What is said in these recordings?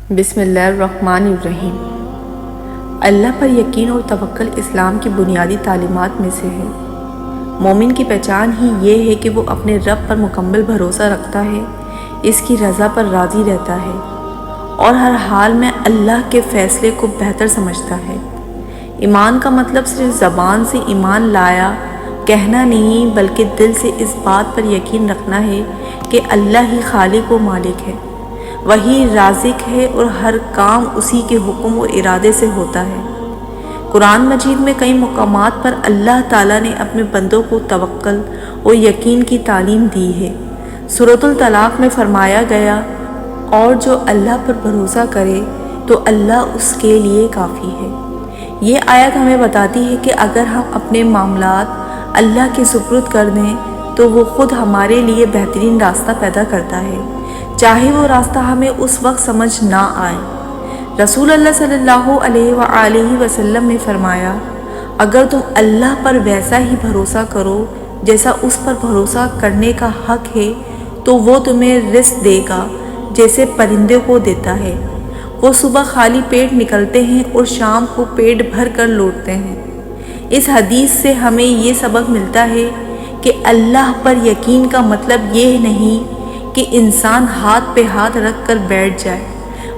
بسم اللہ الرحمن الرحیم۔ اللہ پر یقین اور توکل اسلام کی بنیادی تعلیمات میں سے ہے۔ مومن کی پہچان ہی یہ ہے کہ وہ اپنے رب پر مکمل بھروسہ رکھتا ہے، اس کی رضا پر راضی رہتا ہے اور ہر حال میں اللہ کے فیصلے کو بہتر سمجھتا ہے۔ ایمان کا مطلب صرف زبان سے ایمان لایا کہنا نہیں، بلکہ دل سے اس بات پر یقین رکھنا ہے کہ اللہ ہی خالق و مالک ہے، وہی رازق ہے اور ہر کام اسی کے حکم و ارادے سے ہوتا ہے۔ قرآن مجید میں کئی مقامات پر اللہ تعالیٰ نے اپنے بندوں کو توکل اور یقین کی تعلیم دی ہے۔ سورۃ الطلاق میں فرمایا گیا، اور جو اللہ پر بھروسہ کرے تو اللہ اس کے لیے کافی ہے۔ یہ آیت ہمیں بتاتی ہے کہ اگر ہم اپنے معاملات اللہ کے سپرد کر دیں تو وہ خود ہمارے لیے بہترین راستہ پیدا کرتا ہے، چاہے وہ راستہ ہمیں اس وقت سمجھ نہ آئے۔ رسول اللہ صلی اللہ علیہ وآلہ وسلم نے فرمایا، اگر تم اللہ پر ویسا ہی بھروسہ کرو جیسا اس پر بھروسہ کرنے کا حق ہے تو وہ تمہیں رزق دے گا جیسے پرندے کو دیتا ہے۔ وہ صبح خالی پیٹ نکلتے ہیں اور شام کو پیٹ بھر کر لوٹتے ہیں۔ اس حدیث سے ہمیں یہ سبق ملتا ہے کہ اللہ پر یقین کا مطلب یہ نہیں کہ انسان ہاتھ پہ ہاتھ رکھ کر بیٹھ جائے،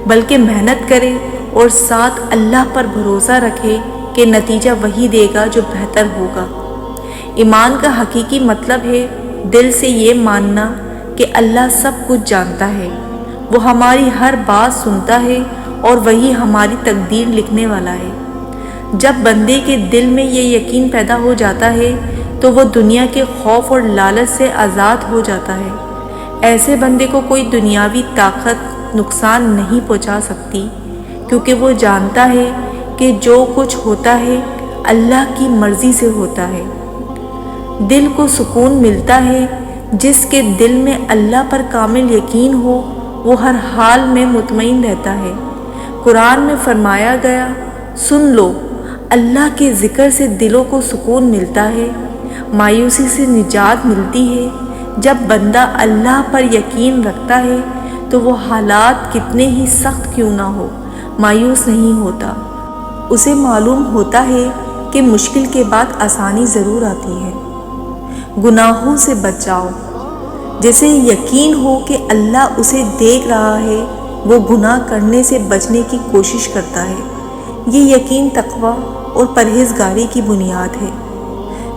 بلکہ محنت کرے اور ساتھ اللہ پر بھروسہ رکھے کہ نتیجہ وہی دے گا جو بہتر ہوگا۔ ایمان کا حقیقی مطلب ہے دل سے یہ ماننا کہ اللہ سب کچھ جانتا ہے، وہ ہماری ہر بات سنتا ہے اور وہی ہماری تقدیر لکھنے والا ہے۔ جب بندے کے دل میں یہ یقین پیدا ہو جاتا ہے تو وہ دنیا کے خوف اور لالچ سے آزاد ہو جاتا ہے۔ ایسے بندے کو کوئی دنیاوی طاقت نقصان نہیں پہنچا سکتی، کیونکہ وہ جانتا ہے کہ جو کچھ ہوتا ہے اللہ کی مرضی سے ہوتا ہے۔ دل کو سکون ملتا ہے، جس کے دل میں اللہ پر کامل یقین ہو وہ ہر حال میں مطمئن رہتا ہے۔ قرآن میں فرمایا گیا، سن لو، اللہ کے ذکر سے دلوں کو سکون ملتا ہے، مایوسی سے نجات ملتی ہے۔ جب بندہ اللہ پر یقین رکھتا ہے تو وہ حالات کتنے ہی سخت کیوں نہ ہو مایوس نہیں ہوتا۔ اسے معلوم ہوتا ہے کہ مشکل کے بعد آسانی ضرور آتی ہے۔ گناہوں سے بچاؤ، جسے یقین ہو کہ اللہ اسے دیکھ رہا ہے، وہ گناہ کرنے سے بچنے کی کوشش کرتا ہے۔ یہ یقین تقویٰ اور پرہیزگاری کی بنیاد ہے۔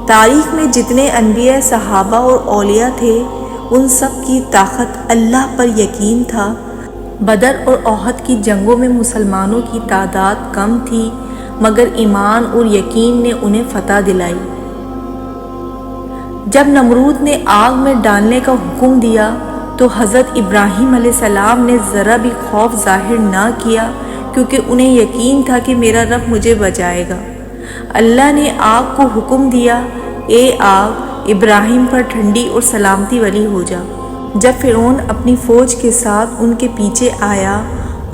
تاریخ میں جتنے انبیاء، صحابہ اور اولیاء تھے، ان سب کی طاقت اللہ پر یقین تھا۔ بدر اور احد کی جنگوں میں مسلمانوں کی تعداد کم تھی، مگر ایمان اور یقین نے انہیں فتح دلائی۔ جب نمرود نے آگ میں ڈالنے کا حکم دیا تو حضرت ابراہیم علیہ السلام نے ذرا بھی خوف ظاہر نہ کیا، کیونکہ انہیں یقین تھا کہ میرا رب مجھے بچائے گا۔ اللہ نے آگ کو حکم دیا، اے آگ، ابراہیم پر ٹھنڈی اور سلامتی والی ہو جا۔ جب فرعون اپنی فوج کے ساتھ ان کے پیچھے آیا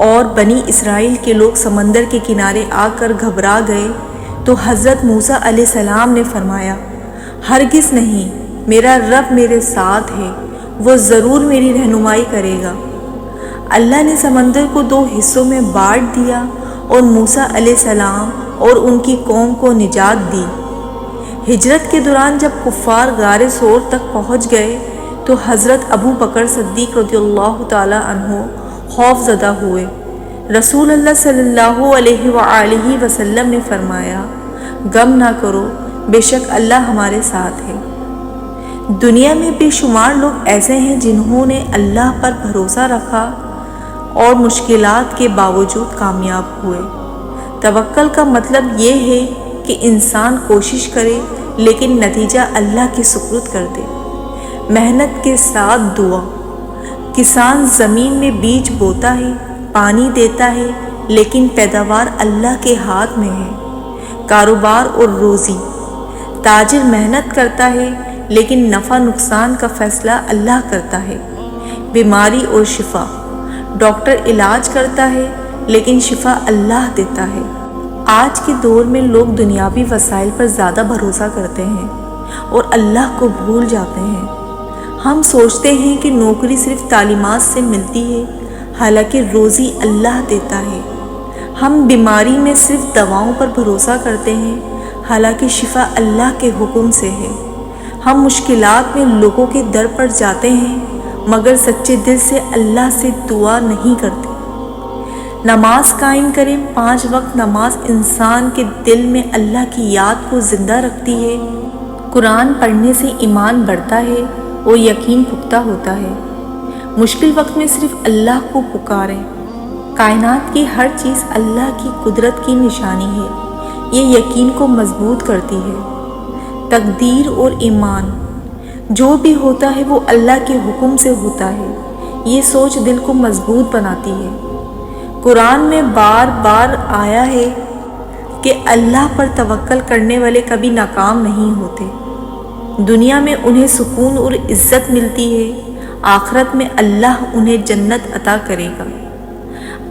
اور بنی اسرائیل کے لوگ سمندر کے کنارے آ کر گھبرا گئے تو حضرت موسیٰ علیہ السلام نے فرمایا، ہرگز نہیں، میرا رب میرے ساتھ ہے، وہ ضرور میری رہنمائی کرے گا۔ اللہ نے سمندر کو 2 حصوں میں بانٹ دیا اور موسیٰ علیہ السلام اور ان کی قوم کو نجات دی۔ ہجرت کے دوران جب کفار غار ثور تک پہنچ گئے تو حضرت ابو بکر صدیق رضی اللہ تعالیٰ عنہ خوف زدہ ہوئے۔ رسول اللہ صلی اللہ علیہ وآلہ وسلم نے فرمایا، غم نہ کرو، بے شک اللہ ہمارے ساتھ ہے۔ دنیا میں بے شمار لوگ ایسے ہیں جنہوں نے اللہ پر بھروسہ رکھا اور مشکلات کے باوجود کامیاب ہوئے۔ توکل کا مطلب یہ ہے کہ انسان کوشش کرے لیکن نتیجہ اللہ کے سپرد کر دے۔ محنت کے ساتھ دعا، کسان زمین میں بیج بوتا ہے، پانی دیتا ہے، لیکن پیداوار اللہ کے ہاتھ میں ہے۔ کاروبار اور روزی، تاجر محنت کرتا ہے لیکن نفع نقصان کا فیصلہ اللہ کرتا ہے۔ بیماری اور شفا، ڈاکٹر علاج کرتا ہے لیکن شفا اللہ دیتا ہے۔ آج کے دور میں لوگ دنیاوی وسائل پر زیادہ بھروسہ کرتے ہیں اور اللہ کو بھول جاتے ہیں۔ ہم سوچتے ہیں کہ نوکری صرف تعلیمات سے ملتی ہے، حالانکہ روزی اللہ دیتا ہے۔ ہم بیماری میں صرف دواؤں پر بھروسہ کرتے ہیں، حالانکہ شفا اللہ کے حکم سے ہے۔ ہم مشکلات میں لوگوں کے در پر جاتے ہیں، مگر سچے دل سے اللہ سے دعا نہیں کرتے۔ نماز قائم کریں۔ 5 وقت نماز انسان کے دل میں اللہ کی یاد کو زندہ رکھتی ہے۔ قرآن پڑھنے سے ایمان بڑھتا ہے اور یقین پختہ ہوتا ہے۔ مشکل وقت میں صرف اللہ کو پکاریں۔ کائنات کی ہر چیز اللہ کی قدرت کی نشانی ہے، یہ یقین کو مضبوط کرتی ہے۔ تقدیر اور ایمان، جو بھی ہوتا ہے وہ اللہ کے حکم سے ہوتا ہے، یہ سوچ دل کو مضبوط بناتی ہے۔ قرآن میں بار بار آیا ہے کہ اللہ پر توکل کرنے والے کبھی ناکام نہیں ہوتے۔ دنیا میں انہیں سکون اور عزت ملتی ہے، آخرت میں اللہ انہیں جنت عطا کرے گا۔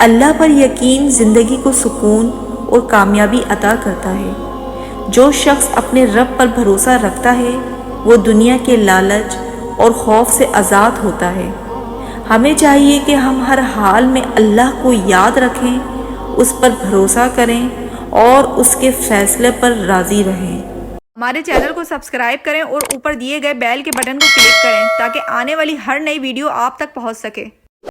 اللہ پر یقین زندگی کو سکون اور کامیابی عطا کرتا ہے۔ جو شخص اپنے رب پر بھروسہ رکھتا ہے وہ دنیا کے لالچ اور خوف سے آزاد ہوتا ہے۔ ہمیں چاہیے کہ ہم ہر حال میں اللہ کو یاد رکھیں، اس پر بھروسہ کریں اور اس کے فیصلے پر راضی رہیں۔ ہمارے چینل کو سبسکرائب کریں اور اوپر دیے گئے بیل کے بٹن کو کلک کریں تاکہ آنے والی ہر نئی ویڈیو آپ تک پہنچ سکے۔